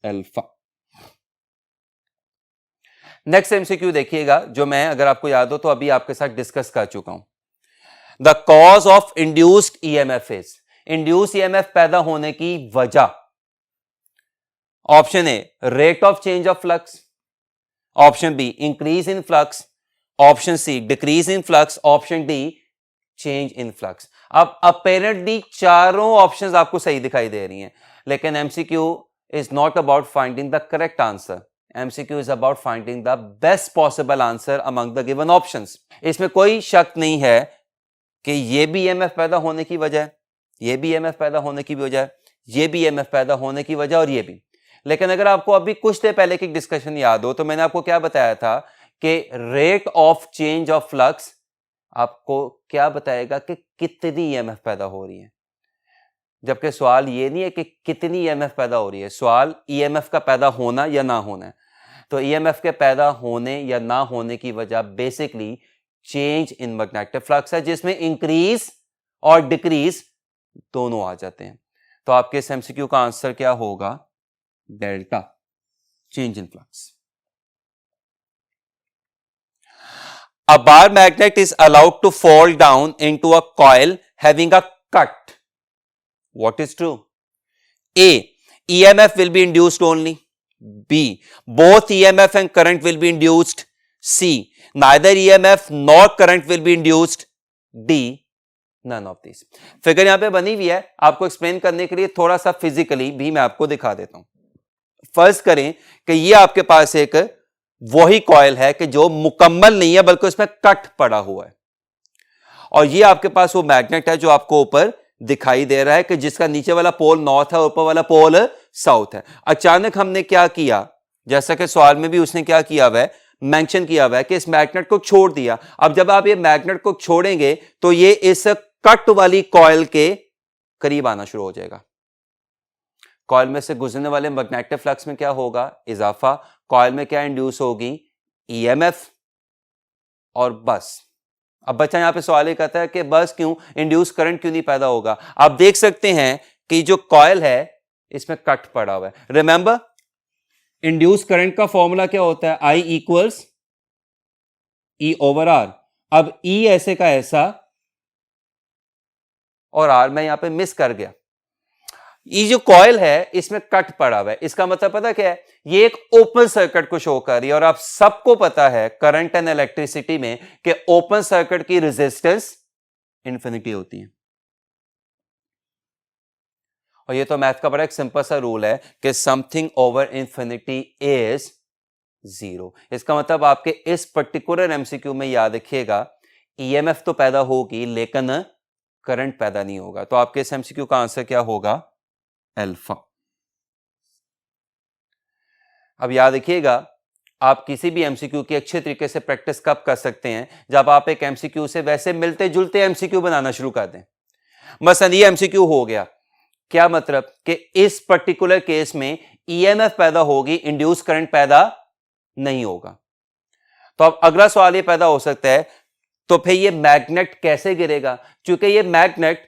अल्फा। नेक्स्ट एमसीक्यू देखिएगा जो मैं, अगर आपको याद हो तो अभी आपके साथ डिस्कस कर चुका हूं। The cause of induced EMF is, induce EMF पैदा होने की वजह। Option A rate of change of flux, option B increase in flux, option C decrease in flux, option D change in flux. अब apparently चारों options आपको सही दिखाई दे रही हैं, लेकिन MCQ is not about finding the correct answer. MCQ is about finding the best possible answer among the given options. इसमें कोई शक नहीं है कि ये भी ईएमएफ पैदा होने की वजह है, ये भी ईएमएफ पैदा होने की वजह है, ये भी ईएमएफ पैदा होने की वजह और ये भी। लेकिन अगर आपको अभी कुछ देर पहले की डिस्कशन याद हो तो मैंने आपको क्या बताया था कि rate of change of flux आपको क्या बताएगा कि कितनी ईएमएफ पैदा हो रही है। जबकि सवाल ये नहीं है कि कितनी ईएमएफ पैदा हो रही है, सवाल ईएमएफ का पैदा होना या ना होना है। तो ईएमएफ के पैदा होने या ना होने की वजह basically change in magnetic flux है, जिसमें इंक्रीज और डिक्रीज दोनों आ जाते हैं। तो आपके इस एमसीक्यू का आंसर क्या होगा, delta, change in flux. A bar magnet is allowed to fall down into a coil having a cut. What is true? A. EMF will be induced only. B. Both EMF and current will be induced. C. Neither EMF nor current will be induced. D. None of these. Figure यहां पे बनी हुई है, आपको explain करने के लिए थोड़ा सा फिजिकली भी मैं आपको दिखा देता हूं। फर्ज करें कि ये आपके पास एक वही कॉइल है कि जो मुकम्मल नहीं है बल्कि उसमें कट पड़ा हुआ है, और ये आपके पास वो मैग्नेट है जो आपको ऊपर दिखाई दे रहा है कि जिसका नीचे वाला पोल नॉर्थ है, ऊपर वाला पोल साउथ है। अचानक हमने क्या किया, जैसा कि सवाल में भी उसने क्या किया हुआ है, मेंशन किया हुआ है कि इस मैग्नेट को छोड़ दिया। अब जब आप ये मैग्नेट को छोड़ेंगे तो ये इस कट वाली कॉइल के करीब आना शुरू हो जाएगा। कॉइल में से गुजरने वाले मैग्नेटिक फ्लक्स में क्या होगा, इजाफा। कॉइल में क्या इंड्यूस होगी, ईएमएफ, और बस। अब बच्चा यहां पे सवाल ये कहता है कि बस क्यों, इंड्यूस करंट क्यों नहीं पैदा होगा। आप देख सकते हैं कि जो कॉइल है इसमें कट पड़ा हुआ है। रिमेंबर, इंड्यूस करंट का फॉर्मूला क्या होता है? I equals E over R। अब E ऐसे का ऐसा और R मैं यहां पे मिस कर गया। ये जो कॉइल है इसमें कट पड़ा हुआ है, इसका मतलब पता क्या है? ये एक ओपन सर्किट को शो कर रही है और आप सबको पता है करंट एंड इलेक्ट्रिसिटी में कि ओपन सर्किट की रेजिस्टेंस इंफिनिटी होती है। और ये तो मैथ का बड़ा एक सिंपल सा रूल है कि something over infinity is zero. इसका मतलब आपके इस पर्टिकुलर एमसीक्यू में याद रखिएगा, ईएमएफ तो पैदा होगी लेकिन करंट पैदा नहीं होगा। तो आपके इस एमसीक्यू का आंसर क्या होगा? अल्फा। अब याद रखिएगा, आप किसी भी एमसीक्यू की अच्छे तरीके से प्रैक्टिस कब कर सकते हैं? जब आप एक एमसीक्यू से वैसे मिलते जुलते एमसीक्यू बनाना शुरू कर दें। मसलन ये एमसीक्यू हो गया, क्या मतलब कि इस पर्टिकुलर केस में ईएमएफ पैदा होगी, इंड्यूस करंट पैदा नहीं होगा। तो अब अगला सवाल ये पैदा हो सकता है, तो फिर ये मैग्नेट कैसे गिरेगा? क्योंकि ये मैग्नेट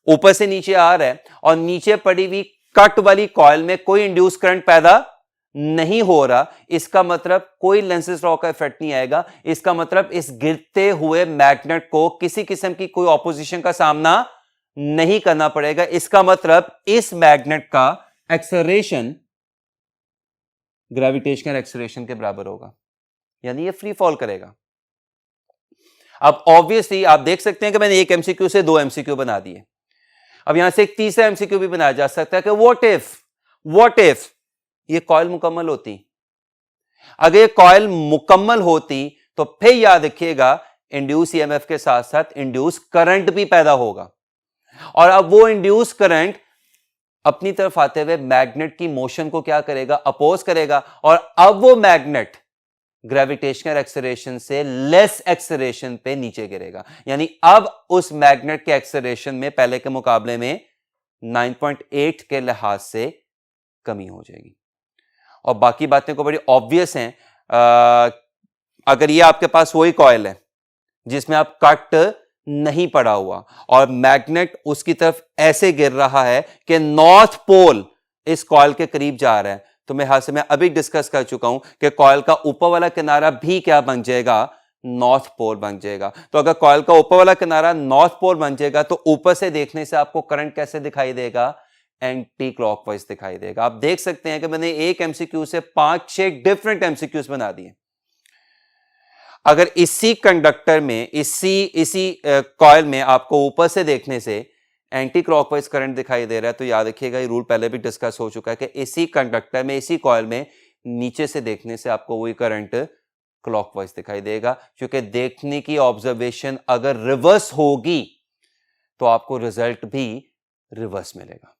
ऊपर से नीचे आ रहा है और नीचे पड़ी हुई कट वाली कॉइल में कोई इंड्यूस करंट पैदा नहीं हो रहा। इसका मतलब कोई लेंसेज लॉ का इफेक्ट नहीं आएगा। इसका मतलब इस गिरते हुए मैग्नेट को किसी किस्म की कोई ऑपोजिशन का सामना नहीं करना पड़ेगा। इसका मतलब इस मैग्नेट का एक्सेलरेशन ग्रेविटेशनल एक्सेलरेशन के बराबर होगा, यानी ये फ्री फॉल करेगा। अब ऑब्वियसली आप देख सकते हैं कि मैंने एक एमसीक्यू से दो एमसीक्यू बना दिए। अब यहां से एक तीसरा एमसीक्यू भी बनाया जा सकता है कि व्हाट इफ ये कॉइल मुकम्मल होती। अगर ये कॉइल मुकम्मल होती तो फिर याद रखिएगा इंड्यूस ईएमएफ के साथ साथ इंड्यूस करंट भी पैदा होगा, और अब वो इंड्यूस करंट अपनी तरफ आते हुए मैग्नेट की मोशन को क्या करेगा? अपोज करेगा। और अब वो मैग्नेट ग्रेविटेशनल एक्सेलरेशन से लेस एक्सेलरेशन पे नीचे गिरेगा, यानी अब उस मैग्नेट के एक्सेलरेशन में पहले के मुकाबले में 9.8 के लिहाज से कमी हो जाएगी। और बाकी बातें को बड़ी ऑब्वियस हैं। अगर ये आपके पास वही कॉइल है जिसमें आप कट नहीं पड़ा हुआ और मैग्नेट उसकी तरफ ऐसे गिर रहा है कि नॉर्थ पोल इस कॉइल के करीब जा रहा है, तो मैं हाथ से मैं अभी डिस्कस कर चुका हूं कि कॉइल का ऊपर वाला किनारा भी क्या बन जाएगा? नॉर्थ पोल बन जाएगा। तो अगर कॉइल का ऊपर वाला किनारा नॉर्थ पोल बन जाएगा तो ऊपर से देखने से आपको करंट कैसे दिखाई देगा? एंटी क्लॉकवाइज दिखाई देगा। आप देख सकते हैं कि मैंने एक एमसीक्यू से 5-6 डिफरेंट एमसीक्यूज बना दिए। अगर इसी कंडक्टर में इसी कॉइल में आपको ऊपर से देखने से एंटी क्लॉकवाइज करंट दिखाई दे रहा है, तो याद रखिएगा ये रूल पहले भी डिस्कस हो चुका है कि इसी कंडक्टर में इसी कॉइल में नीचे से देखने से आपको वही करंट क्लॉकवाइज दिखाई देगा। क्योंकि देखने की ऑब्जर्वेशन अगर रिवर्स होगी तो आपको रिजल्ट भी रिवर्स मिलेगा।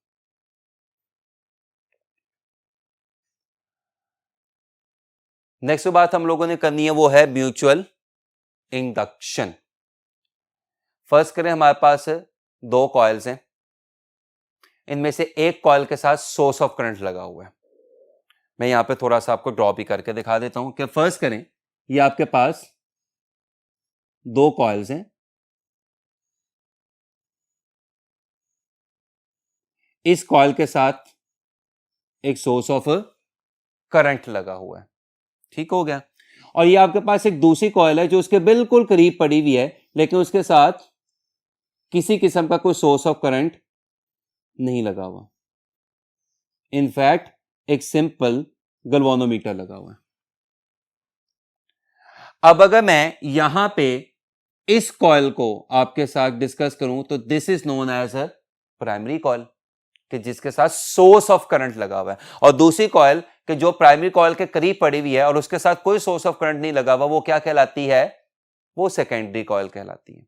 नेक्स्ट बात हम लोगों ने करनी है वो है म्यूचुअल इंडक्शन। फर्स्ट करें, हमारे पास दो कॉइल्स हैं, इनमें से एक कॉइल के साथ सोर्स ऑफ करंट लगा हुआ है। मैं यहां पे थोड़ा सा आपको ड्रॉ भी करके दिखा देता हूं कि फर्स्ट करें, ये आपके पास दो कॉइल्स हैं, इस कॉइल के साथ एक सोर्स ऑफ करंट लगा हुआ है, ठीक हो गया। और ये आपके पास एक दूसरी कॉइल है जो उसके बिल्कुल करीब पड़ी हुई है, लेकिन उसके साथ किसी किस्म का कोई सोर्स ऑफ करंट नहीं लगा हुआ। इनफैक्ट एक सिंपल गैल्वेनोमीटर लगा हुआ है। अब अगर मैं यहां पे इस कॉइल को आपके साथ डिस्कस करूं तो this is known as a primary coil, कि जिसके साथ सोर्स ऑफ करंट लगा हुआ है, और दूसरी कॉइल कि जो प्राइमरी कॉइल के करीब पड़ी हुई है और उसके साथ कोई सोर्स ऑफ करंट नहीं लगा हुआ, वो क्या कहलाती है? वो सेकेंडरी कॉइल कहलाती है।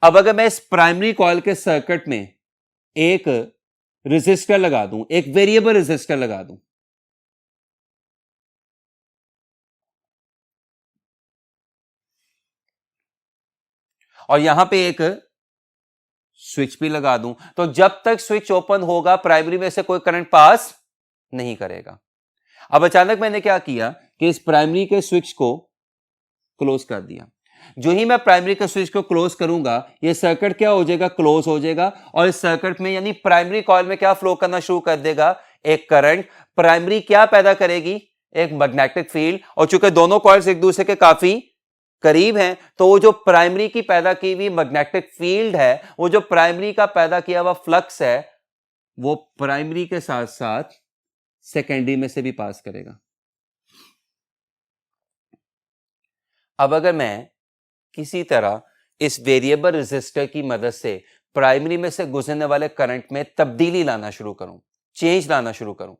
अब अगर मैं इस प्राइमरी कॉइल के सर्किट में एक रेजिस्टर लगा दूं, एक वेरिएबल रेजिस्टर लगा दूं, और यहां पे एक स्विच भी लगा दूं, तो जब तक स्विच ओपन होगा प्राइमरी में से कोई करंट पास नहीं करेगा। अब अचानक मैंने क्या किया कि इस प्राइमरी के स्विच को क्लोज कर दिया। जो ही मैं प्राइमरी के स्विच को क्लोज करूंगा, ये सर्किट क्या हो जाएगा? क्लोज हो जाएगा। और इस सर्किट में यानी प्राइमरी कॉइल में क्या फ्लो करना शुरू कर देगा? एक करंट, प्राइमरी क्या पैदा करेगी, एक मैग्नेटिक फील्ड। और चूंकि दोनों कॉइल्स एक दूसरे के काफी करीब हैं, तो वो जो प्राइमरी की पैदा की हुई मैग्नेटिक फील्ड है, वो जो प्राइमरी का पैदा किया हुआ फ्लक्स है, वो प्राइमरी के साथ साथ सेकेंडरी में से भी पास करेगा। अब अगर मैं किसी तरह इस वेरिएबल रेजिस्टर की मदद से प्राइमरी में से गुजरने वाले करंट में तब्दीली लाना शुरू करूं, चेंज लाना शुरू करूं,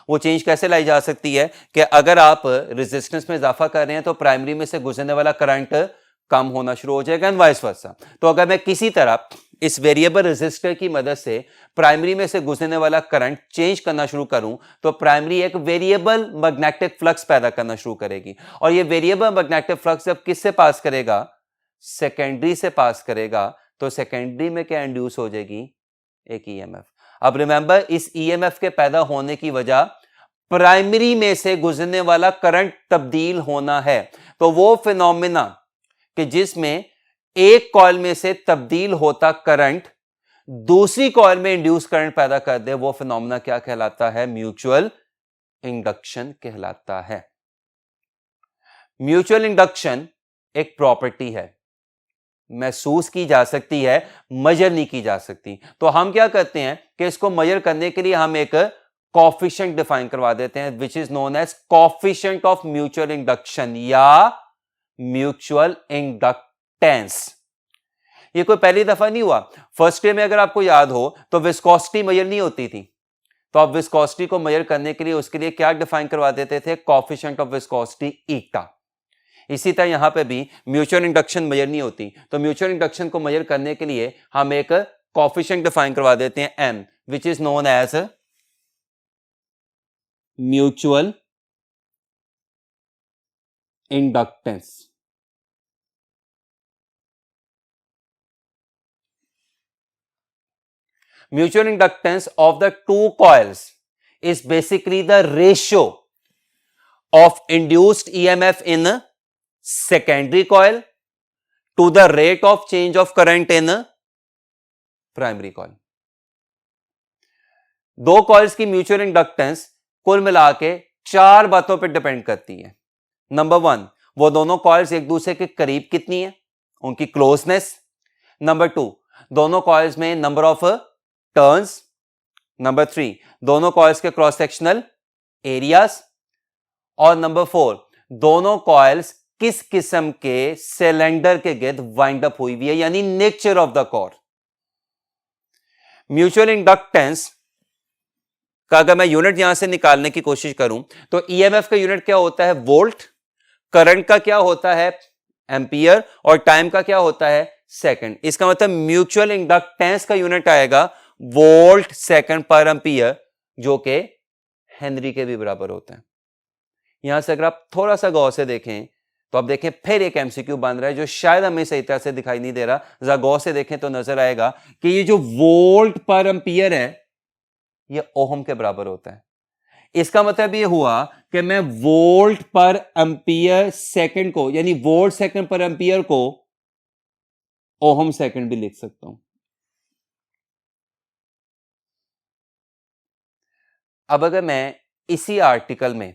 वो चेंज कैसे लाई जा सकती है कि अगर आप रेजिस्टेंस में इजाफा कर रहे हैं तो प्राइमरी में से गुजरने वाला करंट कम होना शुरू हो जाएगा एंड वाइस वर्सा। तो अगर मैं किसी तरह इस वेरिएबल रेजिस्टर की मदद से प्राइमरी में से गुजरने वाला करंट चेंज करना शुरू करूं, तो प्राइमरी एक वेरिएबल मैग्नेटिक फ्लक्स पैदा करना शुरू करेगी। और ये वेरिएबल मैग्नेटिक फ्लक्स जब किससे पास करेगा, सेकेंडरी से पास करेगा, तो सेकेंडरी में क्या इंड्यूस हो जाएगी, एक ईएमएफ। अब रिमेंबर, इस ईएमएफ के पैदा होने की वजह प्राइमरी में से गुजरने वाला करंट तब्दील होना है। तो वो फिनोमिना कि जिसमें एक कॉइल में से तब्दील होता करंट दूसरी कॉइल में इंड्यूस करंट पैदा कर दे, वो फिनोमिना क्या कहलाता है, म्यूचुअल इंडक्शन कहलाता है। म्यूचुअल इंडक्शन एक प्रॉपर्टी है, महसूस की जा सकती है, मेजर नहीं की जा सकती। तो हम क्या करते हैं कि इसको मेजर करने के लिए हम एक कोएफिशिएंट डिफाइन करवा देते हैं, which is known as coefficient of mutual induction या म्यूचुअल इंडक्टेंस। ये कोई पहली दफा नहीं हुआ। फर्स्ट ईयर में अगर आपको याद हो तो विस्कोसिटी मेजर नहीं होती थी, तो आप विस्कोसिटी को मेजर करने के लिए उसके लिए क्या डिफाइन करवा देते थे, कोएफिशिएंट ऑफ विस्कोसिटी ईटा। इसी तरह यहां पे भी म्यूचुअल इंडक्शन मेजर नहीं होती, तो म्यूचुअल इंडक्शन को मेजर करने के लिए हम एक कोएफिशिएंट डिफाइन करवा देते हैं m, which is known as mutual inductance. Mutual inductance of the two coils is basically the ratio of induced EMF in secondary coil to the rate of change of current in primary coil. दो coils की mutual inductance कुल मिला के चार बातों पर depend करती है। नंबर वन, वो दोनों कॉइल्स एक दूसरे के करीब कितनी है, उनकी क्लोजनेस। नंबर टू, दोनों कॉइल्स में number of turns. Number three, दोनों कॉइल्स के क्रॉस सेक्शनल एरियाज। और नंबर फोर, दोनों कॉइल्स किस किस्म के सिलेंडर के गिर्द वाइंड अप हुई हुई है, यानी nature of the core. Mutual inductance का अगर मैं यूनिट यहां से निकालने की कोशिश करूं तो ईएमएफ का यूनिट क्या होता है, वोल्ट। करंट का क्या होता है, एम्पियर। और टाइम का क्या होता है, सेकंड। इसका मतलब म्यूचुअल इंडक्टेंस का यूनिट आएगा वोल्ट सेकंड पर एम्पियर, जो कि हेनरी के भी बराबर होता है। यहां से अगर आप थोड़ा सा गौर से देखें तो आप देखें फिर एक एमसीक्यू बन रहा है जो शायद हमें सही तरह से दिखाई नहीं दे रहा। जरा गौर से देखें तो नजर आएगा कि ये जो वोल्ट पर एम्पियर है ये ओहम के बराबर होता है। इसका मतलब ये हुआ कि मैं वोल्ट पर एम्पियर सेकंड को, यानी वोल्ट सेकंड पर एम्पियर को ओहम सेकंड भी लिख सकता हूं। अब अगर मैं इसी आर्टिकल में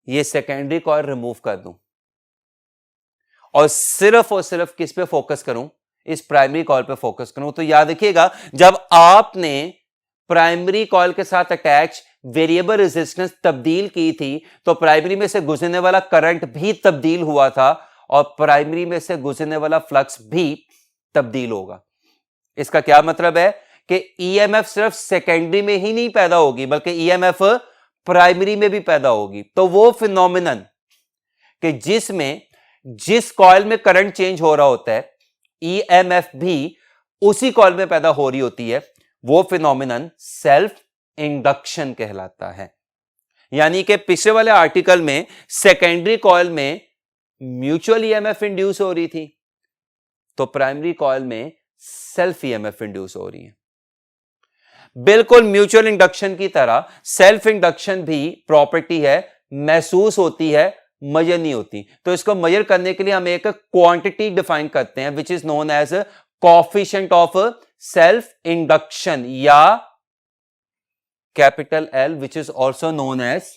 ये सेकेंडरी कॉइल रिमूव कर दूं और सिर्फ किस पे फोकस करूं, इस प्राइमरी कॉइल पे फोकस करूं, तो याद रखिएगा जब आपने प्राइमरी कॉइल के साथ अटैच वेरिएबल रेजिस्टेंस तब्दील की थी तो प्राइमरी में से गुजरने वाला करंट भी तब्दील हुआ था और प्राइमरी में से गुजरने वाला फ्लक्स भी तब्दील होगा। इसका क्या मतलब है कि ईएमएफ सिर्फ सेकेंडरी में ही नहीं पैदा होगी बल्कि ईएमएफ प्राइमरी में भी पैदा होगी। तो वो फिनोमिनन कि जिसमें जिस कॉइल में करंट चेंज हो रहा होता है ईएमएफ भी उसी कॉइल में पैदा हो रही होती है, वो फिनोमिनन सेल्फ इंडक्शन कहलाता है। यानी कि पिछले वाले आर्टिकल में सेकेंडरी कॉइल में म्यूचुअल ईएमएफ इंड्यूस हो रही थी, तो प्राइमरी कॉइल में सेल्फ ईएमएफ इंड्यूस हो रही है। बिल्कुल म्यूचुअल इंडक्शन की तरह सेल्फ इंडक्शन भी प्रॉपर्टी है, महसूस होती है, मेजर नहीं होती। तो इसको मेजर करने के लिए हम एक क्वांटिटी डिफाइन करते हैं which is known as coefficient of self induction या capital L, which is also known as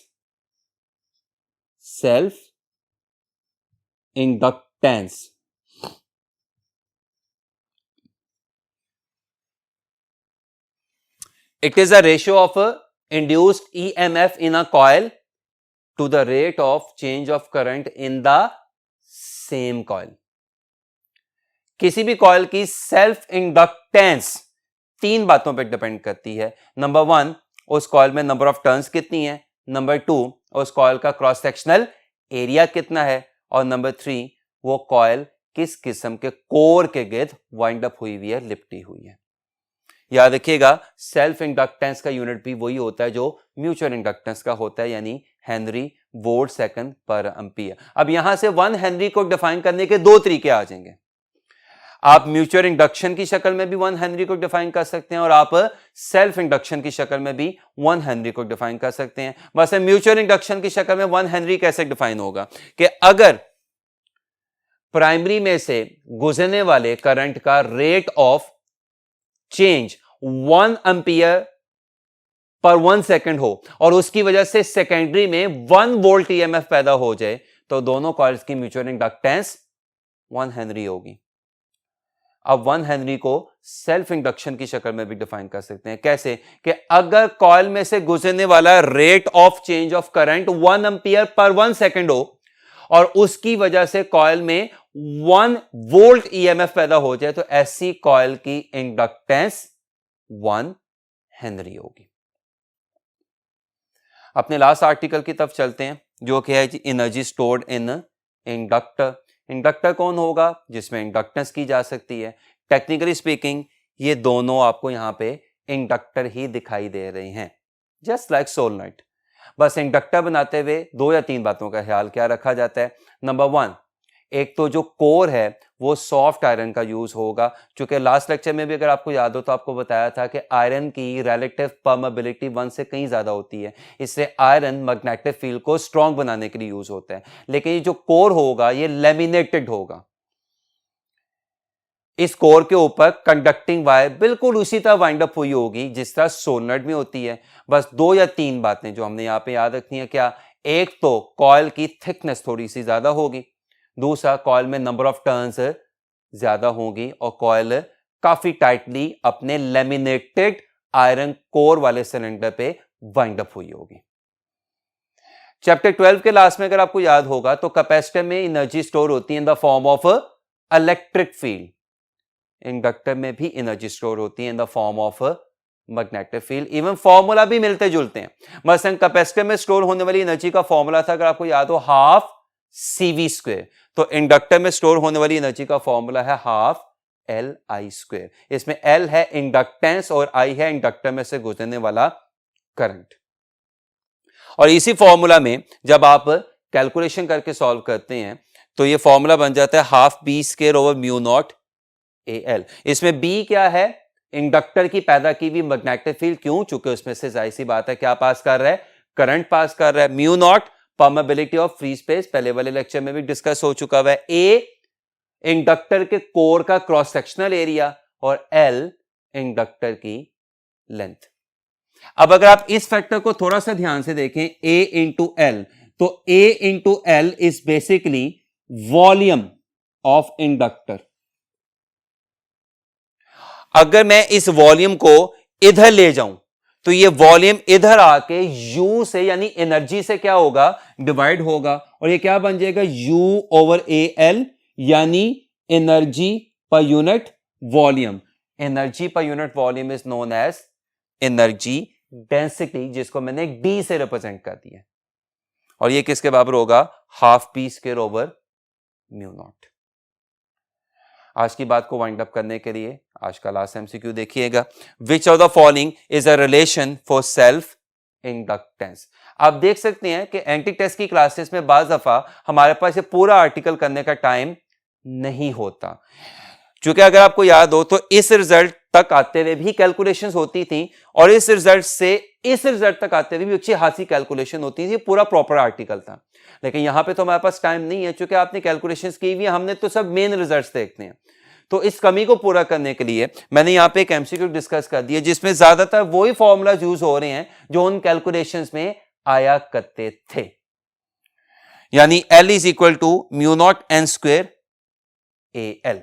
self inductance. It is a ratio of induced EMF in a coil to the rate of change of current in the same coil. किसी भी coil की self inductance 3 बातों पर depend करती है. Number 1, उस coil में number of turns कितनी है. नंबर 2, उस कॉइल का क्रॉस सेक्शनल एरिया कितना है. और नंबर 3, वो कॉइल किस किस्म के कोर के गिर्द वाइंड अप हुई है, लिपटी हुई है. याद रखिएगा, सेल्फ इंडक्टेंस का यूनिट भी वही होता है जो म्यूचुअल इंडक्टेंस का होता है, यानी हेनरी वोल्ट सेकंड पर एम्पियर. अब यहां से 1 हेनरी को डिफाइन करने के 2 तरीके आ जाएंगे. आप म्यूचुअल इंडक्शन की शक्ल में भी 1 हेनरी को डिफाइन कर सकते हैं और आप सेल्फ इंडक्शन की शक्ल में भी 1 हेनरी को डिफाइन कर सकते हैं. बस म्यूचुअल इंडक्शन की शक्ल में 1 हेनरी कैसे डिफाइन होगा कि अगर प्राइमरी में से गुजरने वाले करंट का rate of change 1 ampere per 1 second हो और उसकी वजह से सेकेंडरी में 1 वोल्ट ईएमएफ पैदा हो जाए, तो दोनों कॉइल्स की म्यूचुअल इंडक्टेंस 1 हेनरी होगी. अब 1 हेनरी को सेल्फ इंडक्शन की शक्ल में भी डिफाइन कर सकते हैं. कैसे कि अगर कॉइल में से गुजरने वाला rate of change of current 1 ampere per 1 second हो और उसकी वजह से कॉइल में 1 वोल्ट ईएमएफ पैदा हो जाए, तो ऐसी कॉइल की इंडक्टेंस 1 हेनरी होगी. अपने लास्ट आर्टिकल की तरफ चलते हैं, जो कि है energy stored in inductor. Inductor कौन होगा? जिसमें इंडक्टेंस की जा सकती है. टेक्निकली स्पीकिंग ये दोनों आपको यहां पे इंडक्टर ही दिखाई दे रहे हैं, जस्ट लाइक सोलेनोइड. बस इंडक्टर बनाते हुए 2 या 3 बातों का ख्याल क्या रखा जाता है. नंबर 1, एक तो जो कोर है वो सॉफ्ट आयरन का यूज होगा. चूंकि लास्ट लेक्चर में भी अगर आपको याद हो तो आपको बताया था कि आयरन की रिलेटिव परमेबिलिटी 1 से कहीं ज्यादा होती है, इससे आयरन मैग्नेटिक फील्ड को स्ट्रांग बनाने के लिए यूज होता है. लेकिन ये जो कोर होगा ये लेमिनेटेड होगा. इस कोर के ऊपर कंडक्टिंग वायर बिल्कुल उसी तरह वाइंड अप हुई होगी जिस तरह सोलेनोइड में होती है. बस 2 या 3 बातें जो हमने यहां पे याद रखनी है. क्या? एक तो कॉइल की थिकनेस थोड़ी सी ज्यादा होगी. दूसरा, कॉइल में नंबर ऑफ टर्न्स ज्यादा होंगी और कॉइल काफी टाइटली अपने लेमिनेटेड आयरन कोर वाले सिलेंडर पे वाइंड अप हुई होगी. चैप्टर 12 के लास्ट में अगर आपको याद होगा तो कैपेसिटर में एनर्जी स्टोर होती है in the form of electric field. Inductor में भी एनर्जी स्टोर होती है in the form of magnetic field. Even formula भी मिलते जुलते हैं. मसलन कैपेसिटर में स्टोर होने वाली एनर्जी का फॉर्मूला था, अगर आपको याद हो, हाफ CV². तो इंडक्टर में स्टोर होने वाली एनर्जी का फॉर्मूला है हाफ LI². इसमें L है इंडक्टेंस और I है इंडक्टर में से गुजरने वाला करंट. और इसी फॉर्मूला में जब आप कैलकुलेशन करके सॉल्व करते हैं तो ये फॉर्मूला बन जाता है हाफ B²/μ0 AL. इसमें B क्या है? इंडक्टर की पैदा की हुई मैग्नेटिक फील्ड. क्यों? चूंकि उसमें से जाहिर सी बात है क्या पास कर रहा है? करंट पास कर रहा है. μ0 परमेबिलिटी ऑफ फ्री स्पेस, पहले वाले लेक्चर में भी डिस्कस हो चुका है. A इंडक्टर के कोर का क्रॉस सेक्शनल एरिया और L इंडक्टर की लेंथ. अब अगर आप इस फैक्टर को थोड़ा सा ध्यान से देखें, A इंटू L, तो A into L is basically volume of inductor. अगर मैं इस वॉल्यूम को इधर ले जाऊं तो ये वॉल्यूम इधर आके U से यानी एनर्जी से क्या होगा? डिवाइड होगा और ये क्या बन जाएगा? U/AL, यानी energy per unit volume. Energy per unit volume is known as energy density, जिसको मैंने D से रिप्रेजेंट कर दिया. और ये किसके बराबर होगा? Half B²/μ0. आज की बात को वाइंड अप करने के लिए आज का लास्ट MCQ देखिएगा. Which of the following is a relation for self inductance. आप देख सकते हैं कि एंटी टेस्ट की क्लासेस में बाज दफा हमारे पास ये पूरा आर्टिकल करने का टाइम नहीं होता. क्योंकि अगर आपको याद हो तो इस रिजल्ट तक आते हुए भी कैलकुलेशंस होती थी और इस रिजल्ट से इस रिजल्ट तक आते हुए भी अच्छी खासी कैलकुलेशन होती थी. पूरा प्रॉपर आर्टिकल था. लेकिन यहां पे तो हमारे पास टाइम नहीं है, क्योंकि आपने कैलकुलेशंस की हुई है, हमने तो सब मेन रिजल्ट्स देखते हैं. तो इस कमी को पूरा करने के लिए मैंने यहां पे एक एमसीक्यू डिस्कस कर दिया जिसमें ज्यादातर वही फॉर्मूला यूज हो रहे हैं जो उन कैलकुलेशंस में आया करते थे, यानी L is equal to mu naught n square a l.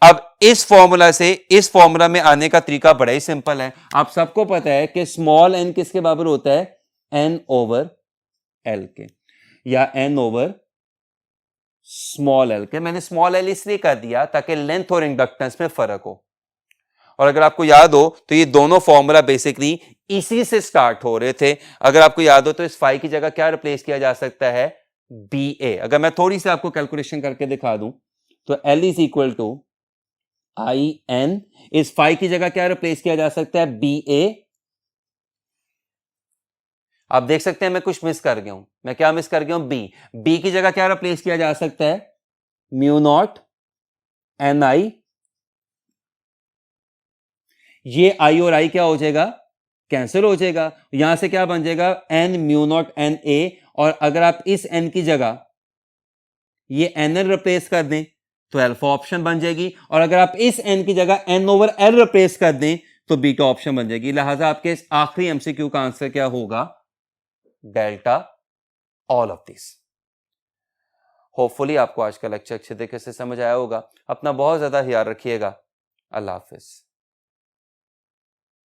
अब इस फॉर्मूला से इस फॉर्मूला में आने का तरीका बड़ा ही सिंपल है। आप सबको पता है कि स्मॉल एन किसके बराबर होता है, एन ओवर एल के, या एन ओवर स्मॉल एल के। मैंने स्मॉल एल इसलिए कर दिया ताकि लेंथ और इंडक्टेंस में फर्क हो। और अगर आपको याद हो तो ये दोनों फॉर्मूला बेसिकली इसी से स्टार्ट हो रहे थे। अगर आपको याद हो तो इस फाई की जगह क्या रिप्लेस किया जा सकता है, बी ए। अगर मैं थोड़ी सी आपको कैलकुलेशन करके दिखा दूं तो l is equal to i n, इस फाई की जगह क्या रिप्लेस किया जा सकता है, बी ए। आप देख सकते हैं मैं कुछ मिस कर गया हूं। मैं क्या मिस कर गया हूं, बी। बी की जगह क्या रिप्लेस किया जा सकता है, म्यू नॉट एन आई। ये आई और आई क्या हो जाएगा, कैंसिल हो जाएगा। यहां से क्या बन जाएगा, n mu naught n a. और अगर आप इस एन की जगह ये एन एल रिप्लेस कर दें तो अल्फा ऑप्शन बन जाएगी। और अगर आप इस एन की जगह एन ओवर एल रिप्लेस कर दें तो बीटा ऑप्शन बन जाएगी। लिहाजा आपके इस आखिरी एमसीक्यू का आंसर क्या होगा, delta all of this. Hopefully आपको आज का लेक्चर अच्छे तरीके से समझ आया होगा। अपना बहुत ज्यादा ख्याल रखिएगा। अल्लाह हाफिज।